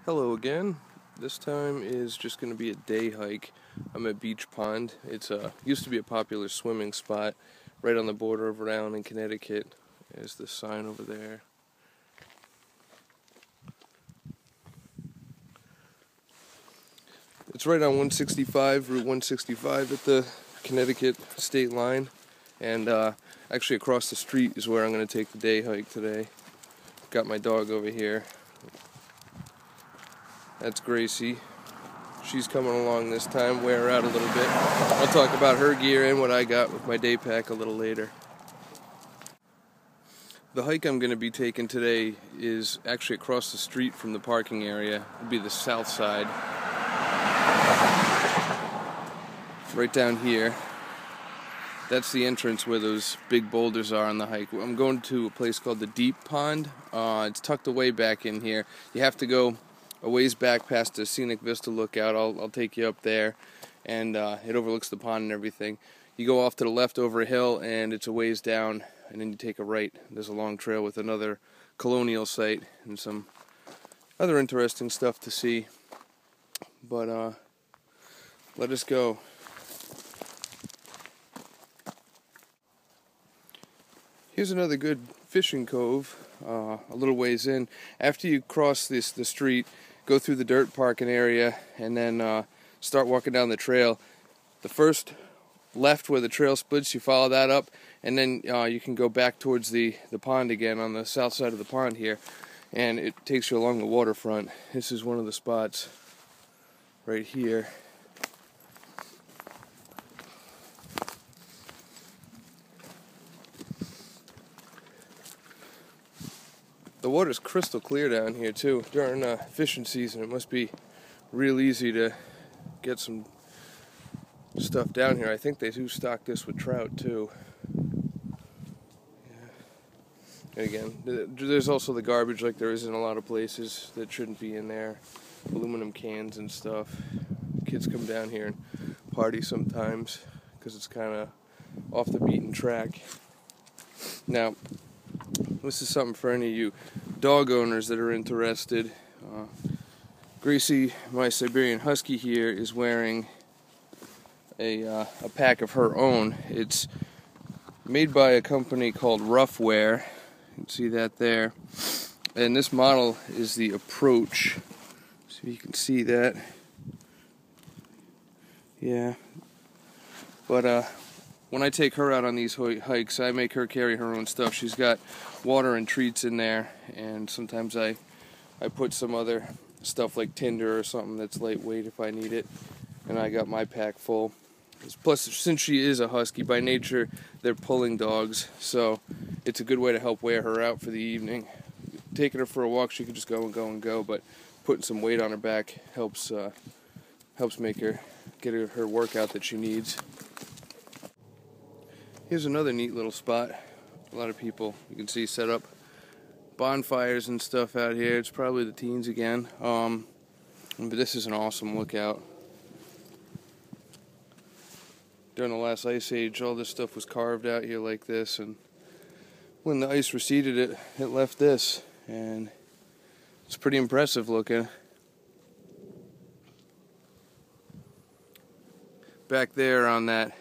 Hello again. This time is just going to be a day hike. I'm at Beach Pond. It's used to be a popular swimming spot right on the border of Rhode Island and Connecticut. There's the sign over there. It's right on 165, Route 165 at the Connecticut state line. And actually across the street is where I'm going to take the day hike today. Got my dog over here. That's Gracie. She's coming along this time, wear her out a little bit. I'll talk about her gear and what I got with my day pack a little later. The hike I'm going to be taking today is actually across the street from the parking area. It'll be the south side. Right down here. That's the entrance where those big boulders are on the hike. I'm going to a place called the Deep Pond. It's tucked away back in here. You have to go a ways back past the Scenic Lookout. I'll take you up there, and it overlooks the pond and everything. You go off to the left over a hill, and it's a ways down, and then you take a right. There's a long trail with another colonial site and some other interesting stuff to see. But let us go. Here's another good fishing cove, a little ways in. After you cross the street, go through the dirt parking area, and then start walking down the trail. The first left where the trail splits, you follow that up, and then you can go back towards the pond again on the south side of the pond here, and it takes you along the waterfront. This is one of the spots right here. The water's crystal clear down here too. During fishing season, it must be real easy to get some stuff down here. I think they do stock this with trout too. Yeah. And again, there's also the garbage like there is in a lot of places that shouldn't be in there. Aluminum cans and stuff. Kids come down here and party sometimes because it's kind of off the beaten track. Now, this is something for any of you dog owners that are interested. Gracie, my Siberian Husky here, is wearing a pack of her own. It's made by a company called Roughwear. You can see that there. And this model is the Approach. So you can see that. Yeah. But when I take her out on these hikes, I make her carry her own stuff. She's got water and treats in there, and sometimes I put some other stuff like tinder or something that's lightweight if I need it, and I got my pack full. Plus, since she is a husky, by nature, they're pulling dogs, so it's a good way to help wear her out for the evening. Taking her for a walk, she could just go and go and go, but putting some weight on her back helps make her get her workout that she needs. Here's another neat little spot. A lot of people, you can see, set up bonfires and stuff out here. It's probably the teens again. But this is an awesome lookout. During the last ice age, all this stuff was carved out here like this, and when the ice receded, it left this, and it's pretty impressive looking. Back there on that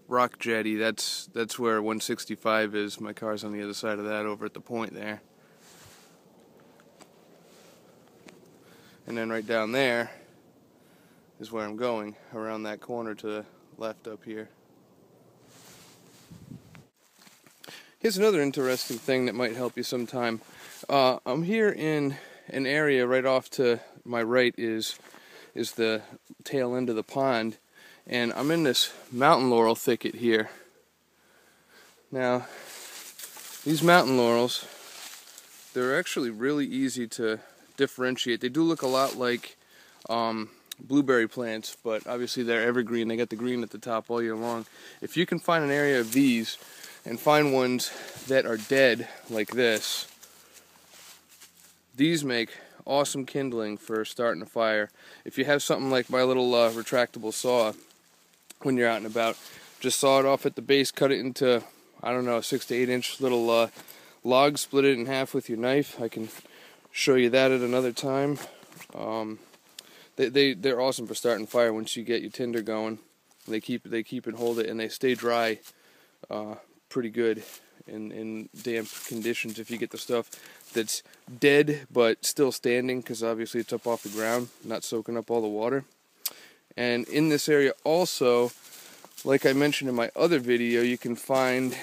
rock jetty, that's where 165 is. My car's on the other side of that over at the point there. And then right down there is where I'm going, around that corner to the left up here. Here's another interesting thing that might help you sometime. I'm here in an area right off to my right is the tail end of the pond. And I'm in this mountain laurel thicket here. Now, these mountain laurels, they're actually really easy to differentiate. They do look a lot like blueberry plants, but obviously they're evergreen. They got the green at the top all year long. If you can find an area of these and find ones that are dead like this, these make awesome kindling for starting a fire. If you have something like my little retractable saw, when you're out and about, just saw it off at the base, cut it into, I don't know, 6 to 8 inch little logs, split it in half with your knife. I can show you that at another time. They're awesome for starting fire once you get your tinder going. They keep it, hold it, and they stay dry pretty good in damp conditions. If you get the stuff that's dead but still standing, because obviously it's up off the ground, not soaking up all the water. And in this area also, like I mentioned in my other video, you can find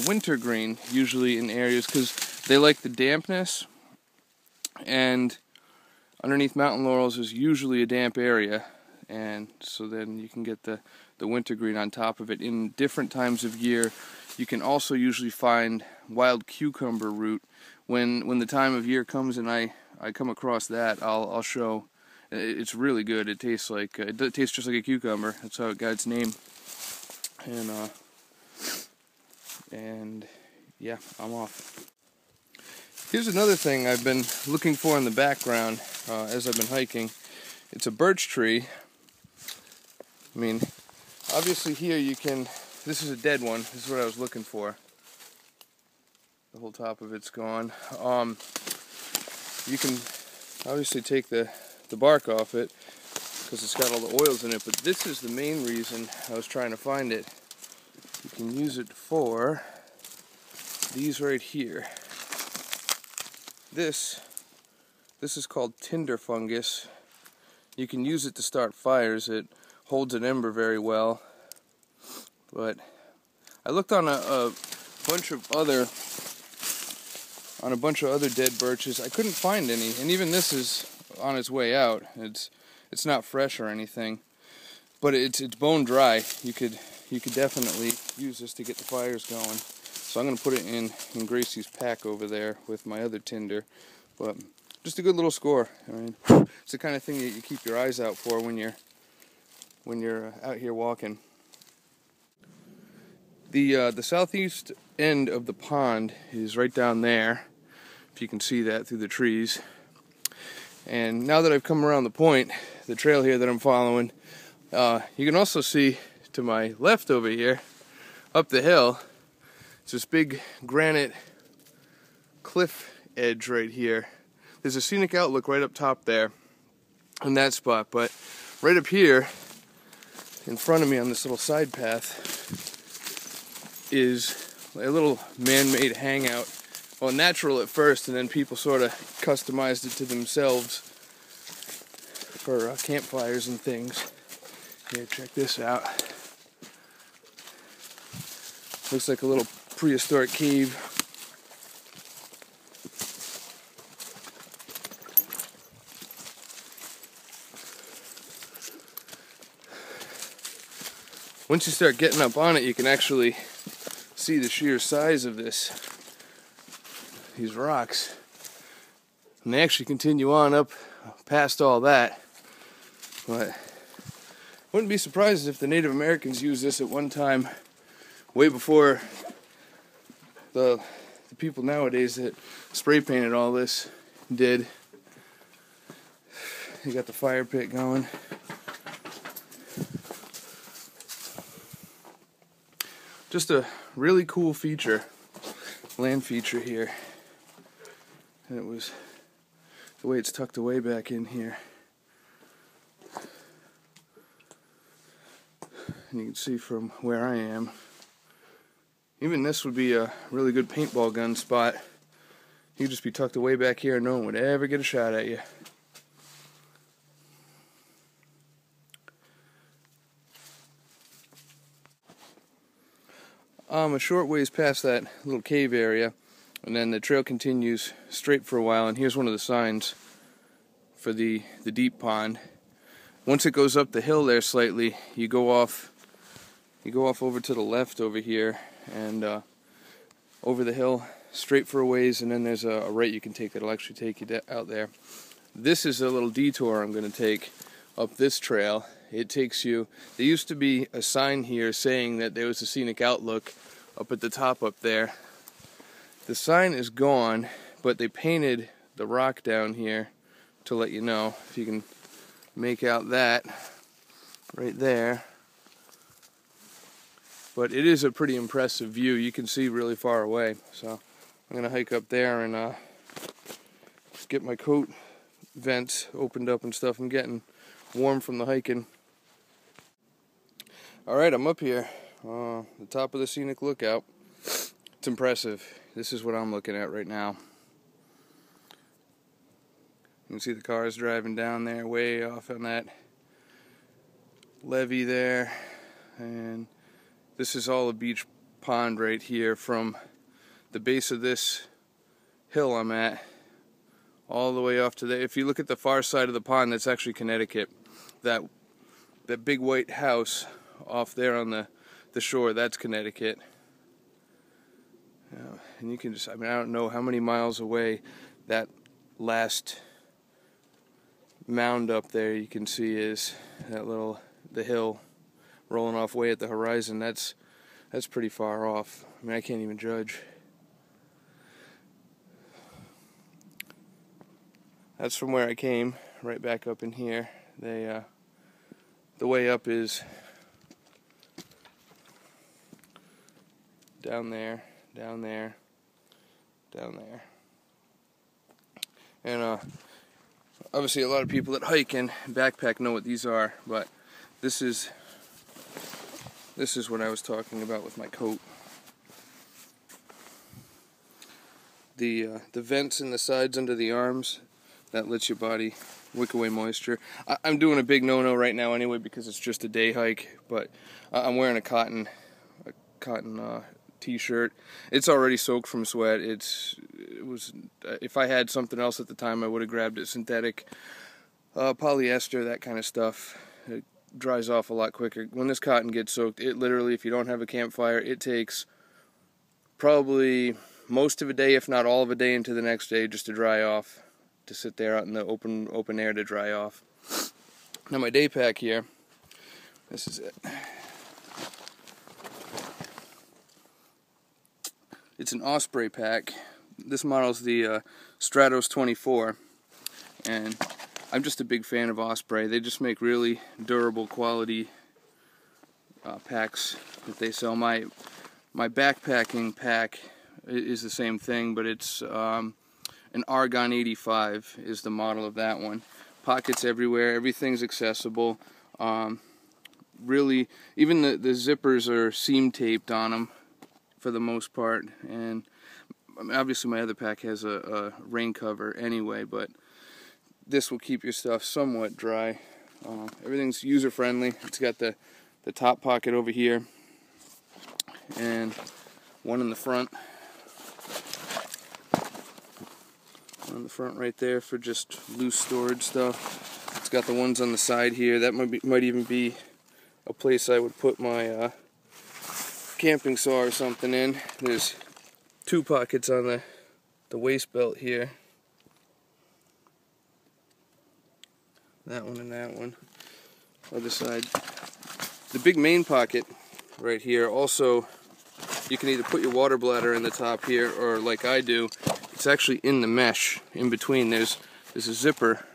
wintergreen usually in areas because they like the dampness, and underneath mountain laurels is usually a damp area, and so then you can get the wintergreen on top of it. In different times of year, you can also usually find wild cucumber root. When the time of year comes and I come across that, I'll show. It's really good. It tastes like it tastes just like a cucumber. That's how it got its name. And yeah, I'm off. Here's another thing I've been looking for in the background as I've been hiking. It's a birch tree. I mean, obviously here you can, this is a dead one. This is what I was looking for. The whole top of it's gone. You can obviously take the bark off it because it's got all the oils in it, but this is the main reason I was trying to find it. You can use it for these right here. This is called tinder fungus. You can use it to start fires. It holds an ember very well. But I looked on a bunch of other dead birches. I couldn't find any, and even this is on its way out. It's not fresh or anything, but it's bone dry. You could definitely use this to get the fires going. So I'm going to put it in Gracie's pack over there with my other tinder. But just a good little score. I mean, it's the kind of thing that you keep your eyes out for when you're out here walking. The southeast end of the pond is right down there, if you can see that through the trees. And now that I've come around the point, the trail here that I'm following, you can also see to my left over here, up the hill, it's this big granite cliff edge right here. There's a scenic outlook right up top there in that spot, but right up here in front of me on this little side path is a little man-made hangout. Well, natural at first, and then people sort of customized it to themselves for campfires and things. Here, check this out. Looks like a little prehistoric cave. Once you start getting up on it, you can actually see the sheer size of these rocks. And they actually continue on up past all that. But wouldn't be surprised if the Native Americans used this at one time, way before the people nowadays that spray painted all this did. You got the fire pit going. Just a really cool feature, land feature here. And it was the way it's tucked away back in here. And you can see from where I am, even this would be a really good paintball gun spot. You'd just be tucked away back here and no one would ever get a shot at you. A short ways past that little cave area, and then the trail continues straight for a while, and here's one of the signs for the deep pond. Once it goes up the hill there slightly, you go off over to the left over here, and over the hill straight for a ways, and then there's a right you can take that'll actually take you out there. This is a little detour I'm going to take up this trail. It takes you, there used to be a sign here saying that there was a scenic outlook up at the top up there. The sign is gone, but they painted the rock down here to let you know. If you can make out that right there. But it is a pretty impressive view. You can see really far away. So I'm going to hike up there and get my coat vents opened up and stuff. I'm getting warm from the hiking. Alright, I'm up here, the top of the Scenic Lookout. It's impressive. This is what I'm looking at right now. You can see the cars driving down there, way off on that levee there. And this is all a beach pond right here from the base of this hill I'm at all the way off to there. If you look at the far side of the pond, that's actually Connecticut. That big white house off there on the shore, that's Connecticut. And you can just, I mean, I don't know how many miles away that last mound up there you can see is. The hill rolling off way at the horizon. That's pretty far off. I mean, I can't even judge. That's from where I came, right back up in here. The way up is down there, down there, down there. And obviously a lot of people that hike and backpack know what these are, but this is what I was talking about with my coat. The vents in the sides under the arms, that lets your body wick away moisture. I'm doing a big no-no right now anyway because it's just a day hike, but I'm wearing a cotton t-shirt. It's already soaked from sweat. If I had something else at the time, I would have grabbed it. Synthetic, polyester, that kind of stuff. It dries off a lot quicker. When this cotton gets soaked, it literally, if you don't have a campfire, it takes probably most of a day, if not all of a day, into the next day just to dry off, to sit there out in the open air to dry off. Now my day pack here, this is it. It's an Osprey pack. This model's the Stratos 24, and I'm just a big fan of Osprey. They just make really durable quality packs that they sell. My backpacking pack is the same thing, but it's an Argon 85 is the model of that one. Pockets everywhere, everything's accessible. Really, even the zippers are seam taped on them for the most part, and obviously my other pack has a rain cover anyway, but this will keep your stuff somewhat dry. Everything's user friendly. It's got the top pocket over here and one in the front. One in the front right there for just loose storage stuff. It's got the ones on the side here. That might even be a place I would put my camping saw or something in. There's two pockets on the waist belt here. That one and that one. Other side. The big main pocket right here, also you can either put your water bladder in the top here, or like I do, it's actually in the mesh in between. There's a zipper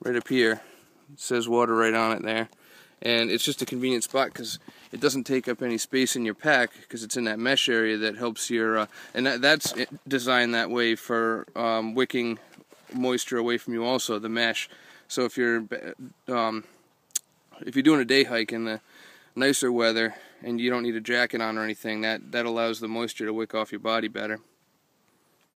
right up here. It says water right on it there. And it's just a convenient spot because it doesn't take up any space in your pack because it's in that mesh area that helps your, and that's designed that way for wicking moisture away from you also, the mesh. So if you're doing a day hike in the nicer weather and you don't need a jacket on or anything, that allows the moisture to wick off your body better.